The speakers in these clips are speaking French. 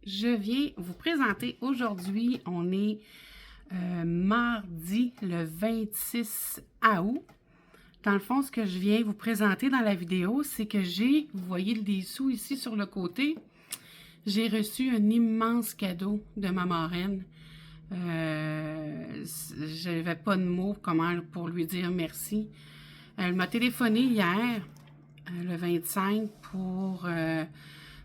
je viens vous présenter aujourd'hui, on est mardi le 26 août. Dans le fond, ce que je viens vous présenter dans la vidéo, c'est que vous voyez des sous ici sur le côté, j'ai reçu un immense cadeau de ma marraine. Je n'avais pas de mots pour lui dire merci. Elle m'a téléphoné hier, le 25, pour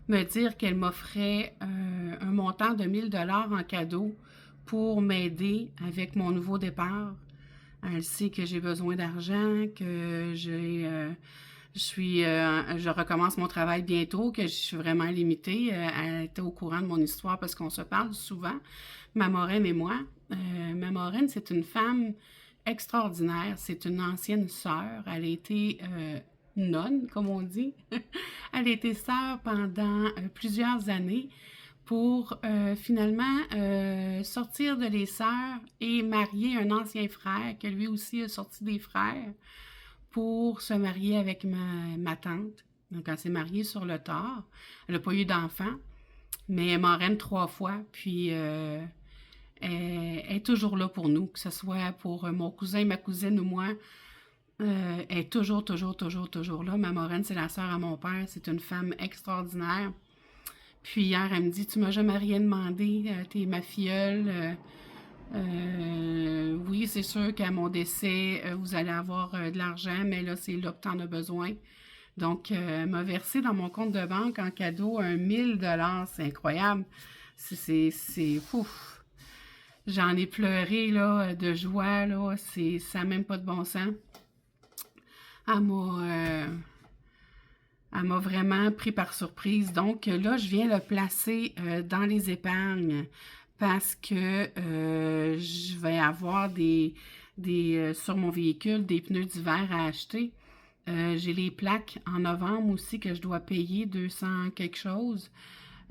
me dire qu'elle m'offrait un montant de 1000 $ en cadeau pour m'aider avec mon nouveau départ. Elle sait que j'ai besoin d'argent, que je recommence mon travail bientôt, que je suis vraiment limitée. Elle était au courant de mon histoire parce qu'on se parle souvent, ma marraine et moi. Ma marraine, c'est une femme extraordinaire. C'est une ancienne sœur. Elle a été nonne, comme on dit. Elle a été sœur pendant plusieurs années pour finalement sortir de les sœurs et marier un ancien frère, que lui aussi a sorti des frères, pour se marier avec ma tante. Donc, elle s'est mariée sur le tard. Elle n'a pas eu d'enfant, mais elle est marraine 3 fois, puis elle est toujours là pour nous, que ce soit pour mon cousin, ma cousine ou moi. Elle est toujours là. Ma marraine, c'est la sœur à mon père. C'est une femme extraordinaire. Puis hier, elle me dit, tu m'as jamais rien demandé, t'es ma filleule. Oui, c'est sûr qu'à mon décès, vous allez avoir de l'argent, mais là, c'est là que t'en as besoin. Donc, elle m'a versé dans mon compte de banque en cadeau 1000 $. C'est incroyable. C'est ouf. J'en ai pleuré, là, de joie, là. Ça n'a même pas de bon sens. Elle m'a vraiment pris par surprise. Donc là, je viens le placer dans les épargnes parce que je vais avoir sur mon véhicule des pneus d'hiver à acheter. J'ai les plaques en novembre aussi que je dois payer 200 quelque chose.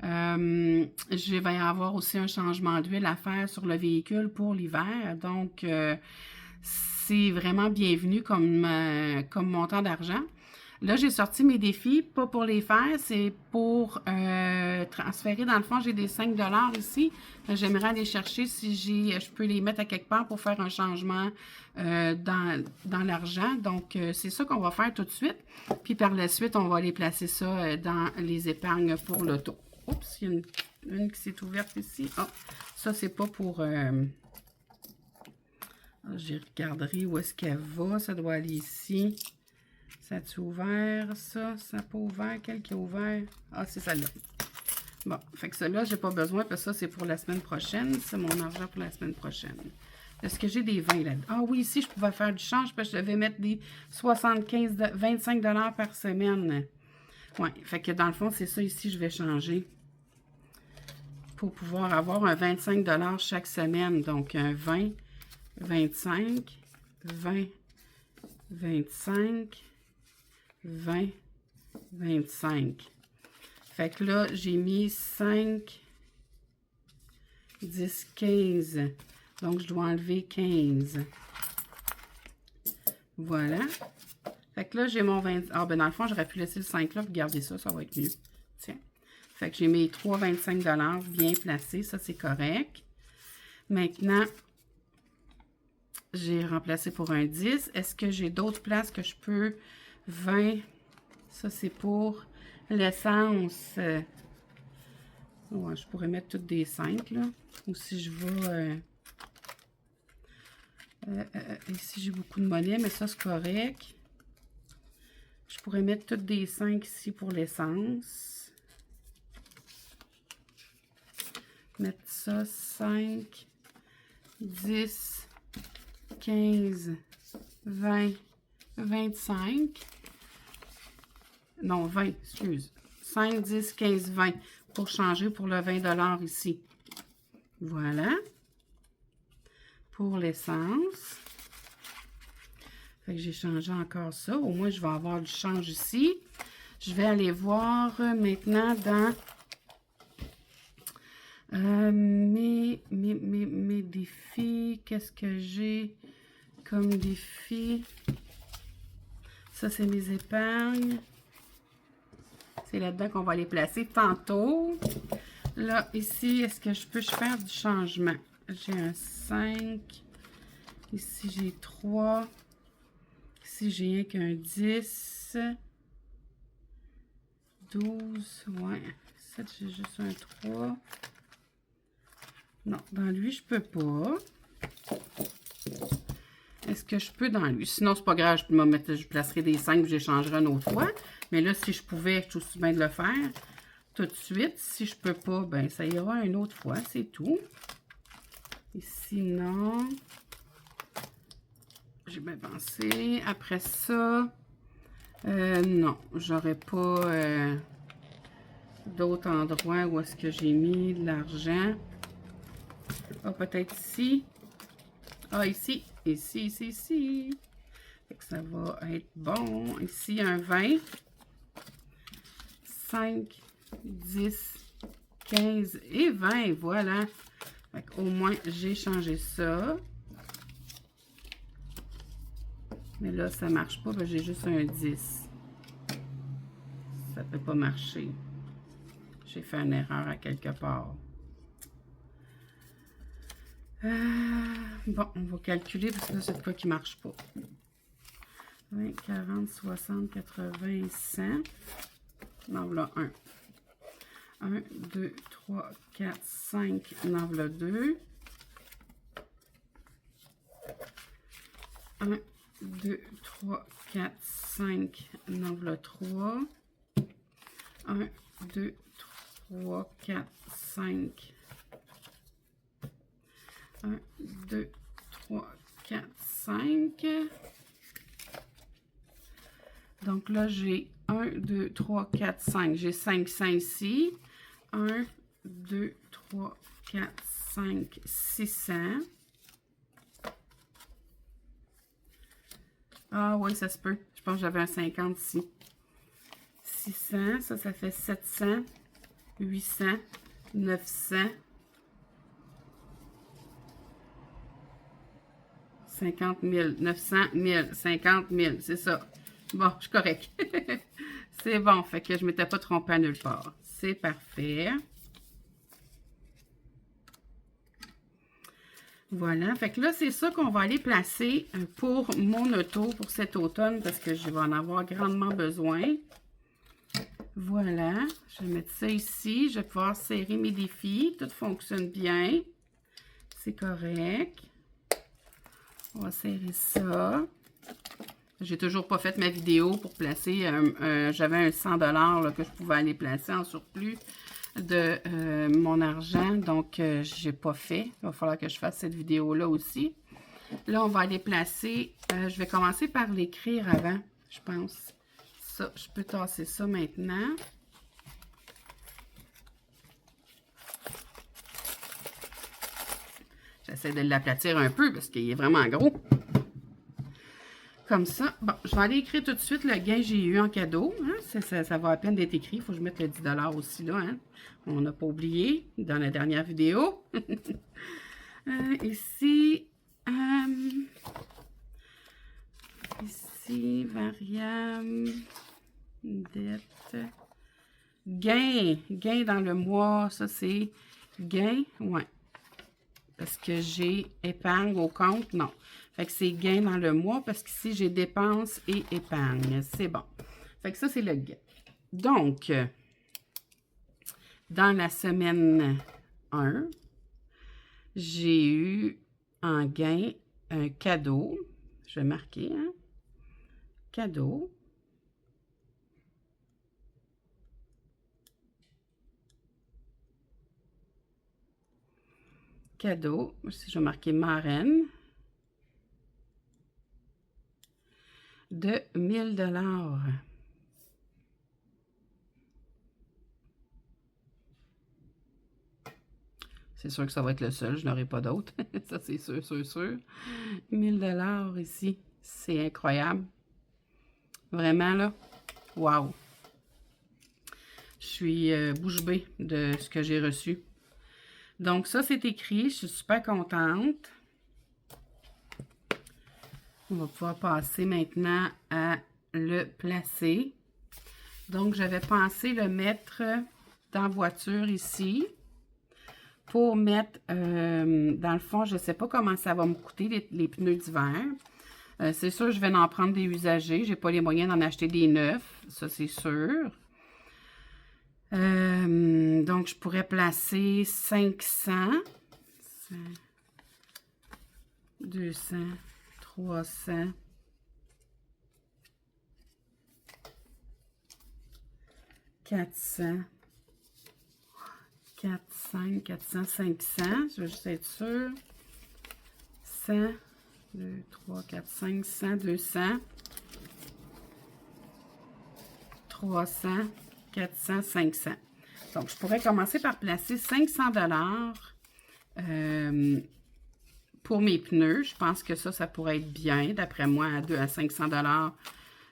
Je vais avoir aussi un changement d'huile à faire sur le véhicule pour l'hiver. Donc, c'est vraiment bienvenu comme montant d'argent. Là, j'ai sorti mes défis, pas pour les faire, c'est pour transférer. Dans le fond, j'ai des 5 $ ici. J'aimerais aller chercher si je peux les mettre à quelque part pour faire un changement dans l'argent. Donc, c'est ça qu'on va faire tout de suite. Puis par la suite, on va aller placer ça dans les épargnes pour l'auto. Oups, il y a une qui s'est ouverte ici. Ah, ça, c'est pas pour... je regarderai où est-ce qu'elle va. Ça doit aller ici. Ça a-tu ouvert, ça? Ça n'a pas ouvert? Quel qui a ouvert? Ah, c'est celle-là. Bon, fait que celle-là, j'ai pas besoin parce que ça, c'est pour la semaine prochaine. C'est mon argent pour la semaine prochaine. Est-ce que j'ai des 20 là-dedans? Ah oui, ici, je pouvais faire du change parce que je devais mettre des 25 $ par semaine. Oui, fait que dans le fond, c'est ça ici, je vais changer pour pouvoir avoir un 25 $ chaque semaine. Donc, un 20, 25, 20, 25, 20, 25. Fait que là, j'ai mis 5, 10, 15. Donc, je dois enlever 15. Voilà. Fait que là, j'ai mon 20... Ah, ben dans le fond, j'aurais pu laisser le 5 là pour garder ça. Ça va être mieux. Tiens. Fait que j'ai mes 3 25 $ bien placés. Ça, c'est correct. Maintenant, j'ai remplacé pour un 10. Est-ce que j'ai d'autres places que je peux... 20. Ça, c'est pour l'essence. Ouais, je pourrais mettre toutes des 5, là. Ou si je vais... ici, j'ai beaucoup de monnaie, mais ça, c'est correct. Je pourrais mettre toutes des 5 ici pour l'essence. Mettre ça, 5, 10, 15, 20, 25. Non, 20, excuse. 5, 10, 15, 20 pour changer pour le 20 $ ici. Voilà. Pour l'essence. Fait que j'ai changé encore ça. Au moins, je vais avoir du change ici. Je vais aller voir maintenant dans mes défis. Qu'est-ce que j'ai comme défi? Ça, c'est mes épargnes. C'est là-dedans qu'on va les placer tantôt. Là, ici, est-ce que je peux faire du changement? J'ai un 5. Ici, j'ai 3. Ici, j'ai un qu'un 10. 12. Ouais. 7, j'ai juste un 3. Non, dans lui, je peux pas. Est-ce que je peux dans lui? Sinon, c'est pas grave, je placerai des 5 et j'échangerai une autre fois. Mais là, si je pouvais, je suis aussi bien de le faire tout de suite. Si je peux pas, ben ça ira une autre fois, c'est tout. Et sinon, j'ai bien pensé. Après ça, non, j'aurais pas d'autres endroits où est-ce que j'ai mis de l'argent. Ah, peut-être ici. Ah, ici. Ici. Fait que ça va être bon. Ici, un 20. 5, 10, 15 et 20. Voilà. Fait qu'au moins, j'ai changé ça. Mais là, ça ne marche pas. Ben, j'ai juste un 10. Ça ne peut pas marcher. J'ai fait une erreur à quelque part. Bon, on va calculer parce que là, c'est quoi qui ne marche pas. 20, 40, 60, 80, 100. Non, voilà, 1. 1, 2, 3, 4, 5. Non, voilà, 2. 1, 2, 3, 4, 5. Non, voilà, 3. 1, 2, 3, 4, 5. 1, 2, 3, 4, 5. Donc là, j'ai 1, 2, 3, 4, 5. J'ai 5 ici. 1, 2, 3, 4, 5, 600. Ah oui, ça se peut. Je pense que j'avais un 50 ici. 600, ça fait 700, 800, 900. 50 000, 900 000, 50 000, c'est ça. Bon, je suis correct. C'est bon, fait que je ne m'étais pas trompée à nulle part. C'est parfait. Voilà, fait que là, c'est ça qu'on va aller placer pour mon auto pour cet automne parce que je vais en avoir grandement besoin. Voilà, je vais mettre ça ici. Je vais pouvoir serrer mes défis. Tout fonctionne bien. C'est correct. On va serrer ça. J'ai toujours pas fait ma vidéo pour placer. J'avais un 100 là, que je pouvais aller placer en surplus de mon argent. Donc, j'ai pas fait. Il va falloir que je fasse cette vidéo-là aussi. Là, on va aller placer. Je vais commencer par l'écrire avant, je pense. Ça, je peux tasser ça maintenant. J'essaie de l'aplatir un peu parce qu'il est vraiment gros. Comme ça. Bon, je vais aller écrire tout de suite le gain que j'ai eu en cadeau. Hein? Ça va à peine d'être écrit. Il faut que je mette le 10 $ aussi là. Hein? On n'a pas oublié dans la dernière vidéo. Ici, variable, dette, gain. Gain dans le mois, ça c'est gain. Ouais. Parce que j'ai épargne au compte, non. Fait que c'est gain dans le mois parce qu'ici, j'ai dépenses et épargne. C'est bon. Fait que ça, c'est le gain. Donc, dans la semaine 1, j'ai eu en gain un cadeau. Je vais marquer, hein? Cadeau. Cadeau. Si je vais marquer marraine. De 1000 $. C'est sûr que ça va être le seul, je n'aurai pas d'autre. Ça, c'est sûr, sûr. 1000 $ ici. C'est incroyable. Vraiment, là. Wow. Je suis bouche bée de ce que j'ai reçu. Donc, ça, c'est écrit. Je suis super contente. On va pouvoir passer maintenant à le placer. Donc, j'avais pensé le mettre dans la voiture ici. pour mettre, dans le fond, je ne sais pas comment ça va me coûter, les pneus d'hiver. C'est sûr, je vais en prendre des usagés. Je n'ai pas les moyens d'en acheter des neufs, ça c'est sûr. Donc, je pourrais placer 500, 200, 300, 400, 400, 400, 500. Je vais juste être sûr. 100, 2, 3, 4, 5, 100, 200, 300, 400, 500. Donc, je pourrais commencer par placer 500 $ pour mes pneus. Je pense que ça pourrait être bien. D'après moi, à 2 à 500 $,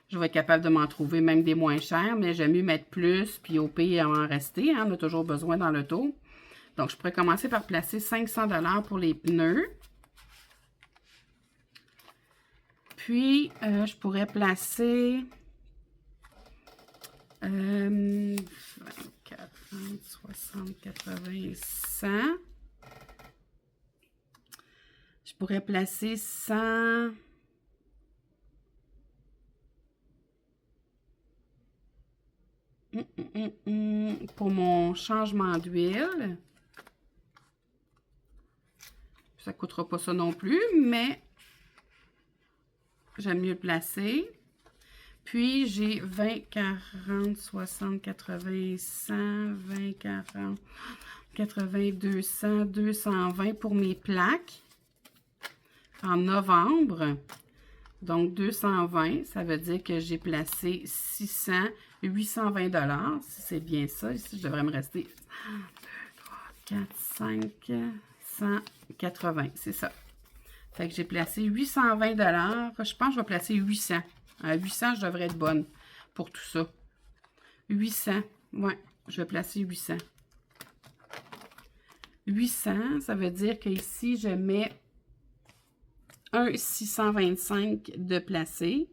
je vais être capable de m'en trouver même des moins chers, mais j'aime mieux mettre plus, puis au pire, en rester. Hein, on a toujours besoin dans l'auto. Donc, je pourrais commencer par placer 500 $ pour les pneus. Puis, je pourrais placer 24, 30, 60, 80, 100. Je pourrais placer 100. Pour mon changement d'huile. Ça ne coûtera pas ça non plus, mais j'aime mieux le placer. Puis, j'ai 20, 40, 60, 80, 100, 20, 40, 80, 200, 220 pour mes plaques en novembre. Donc, 220, ça veut dire que j'ai placé 600, 820 $. Si c'est bien ça, ici, je devrais me rester 1, 2, 3, 4, 5, 180, c'est ça. Fait que j'ai placé 820 $. Je pense que je vais placer 800. À 800, je devrais être bonne pour tout ça. 800, ouais, je vais placer 800. 800, ça veut dire qu'ici, je mets un 625 de placer.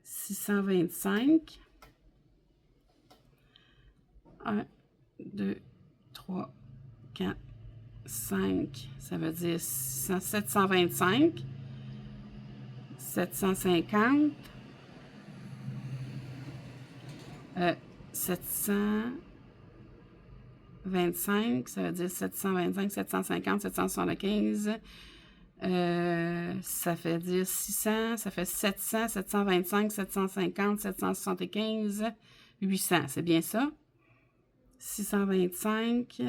625. 1, 2, 3, 4, 5. Ça veut dire 725. 750. 725, ça veut dire 725, 750, 775. Ça fait dire 600, ça fait 700, 725, 750, 775, 800. C'est bien ça? 625,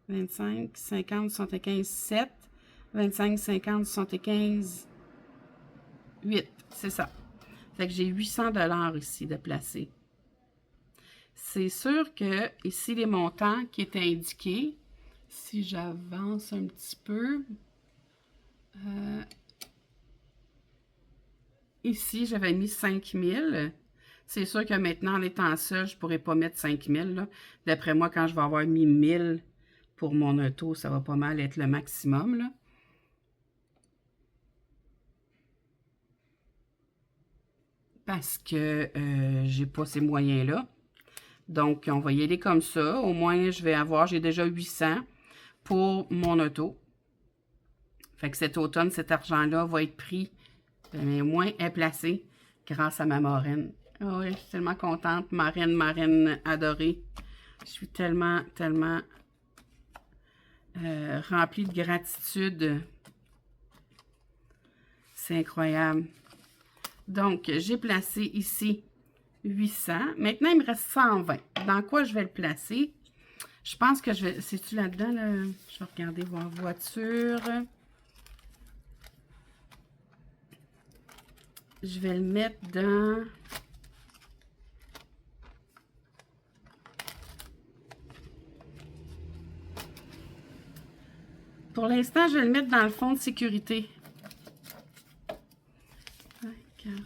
25, 50, 75, 7, 25, 50, 75, 8. C'est ça. Fait que j'ai 800 $ ici de placer. C'est sûr que ici, les montants qui étaient indiqués, si j'avance un petit peu, ici, j'avais mis 5000. C'est sûr que maintenant, en étant seul, je ne pourrais pas mettre 5000. D'après moi, quand je vais avoir mis 1000 pour mon auto, ça va pas mal être le maximum, là. Parce que j'ai pas ces moyens-là. Donc, on va y aller comme ça. Au moins, j'ai déjà 800 pour mon auto. Fait que cet automne, cet argent-là va être pris, mais au moins est placé grâce à ma marraine. Oh oui, je suis tellement contente. Marraine adorée. Je suis tellement remplie de gratitude. C'est incroyable. Donc, j'ai placé ici 800. Maintenant, il me reste 120. Dans quoi je vais le placer? Je pense que je vais... C'est-tu là-dedans, là? Je vais regarder, voir voiture. Je vais le mettre dans... Pour l'instant, je vais le mettre dans le fonds de sécurité. 40,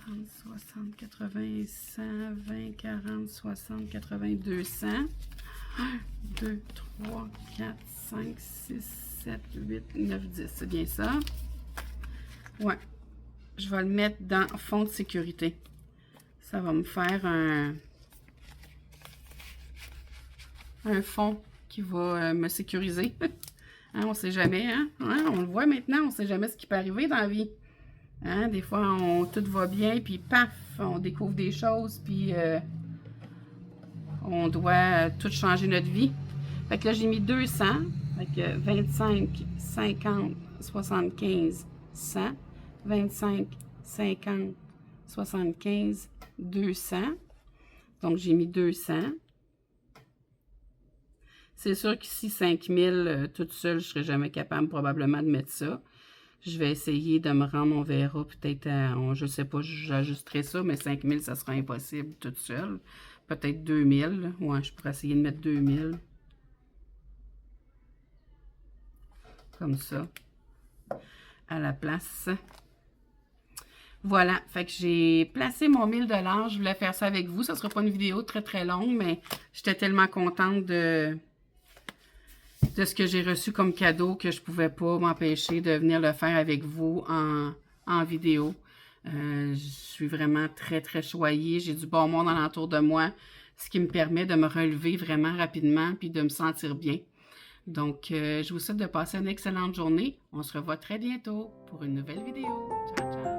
60, 80, 100, 20, 40, 60, 80, 200. 1, 2, 3, 4, 5, 6, 7, 8, 9, 10. C'est bien ça? Ouais. Je vais le mettre dans fonds de sécurité. Ça va me faire un fonds qui va me sécuriser. Hein, on ne sait jamais, hein? Hein? On le voit maintenant, on ne sait jamais ce qui peut arriver dans la vie. Hein? Des fois, tout va bien, puis paf, on découvre des choses, puis on doit tout changer notre vie. Fait que là, j'ai mis 200. Fait que 25, 50, 75, 100. 25, 50, 75, 200. Donc, j'ai mis 200. C'est sûr qu'ici, 5000, toute seule, je ne serais jamais capable probablement de mettre ça. Je vais essayer de me rendre, on verra peut-être, je ne sais pas, j'ajusterai ça, mais 5000, ça sera impossible toute seule. Peut-être 2000. Ouais, je pourrais essayer de mettre 2000. Comme ça. À la place. Voilà, fait que j'ai placé mon 1000 $. Je voulais faire ça avec vous. Ça ne sera pas une vidéo très très longue, mais j'étais tellement contente de ce que j'ai reçu comme cadeau que je ne pouvais pas m'empêcher de venir le faire avec vous en vidéo. Je suis vraiment très très choyée. J'ai du bon monde alentour de moi, ce qui me permet de me relever vraiment rapidement puis de me sentir bien. Donc, je vous souhaite de passer une excellente journée. On se revoit très bientôt pour une nouvelle vidéo. Ciao, ciao!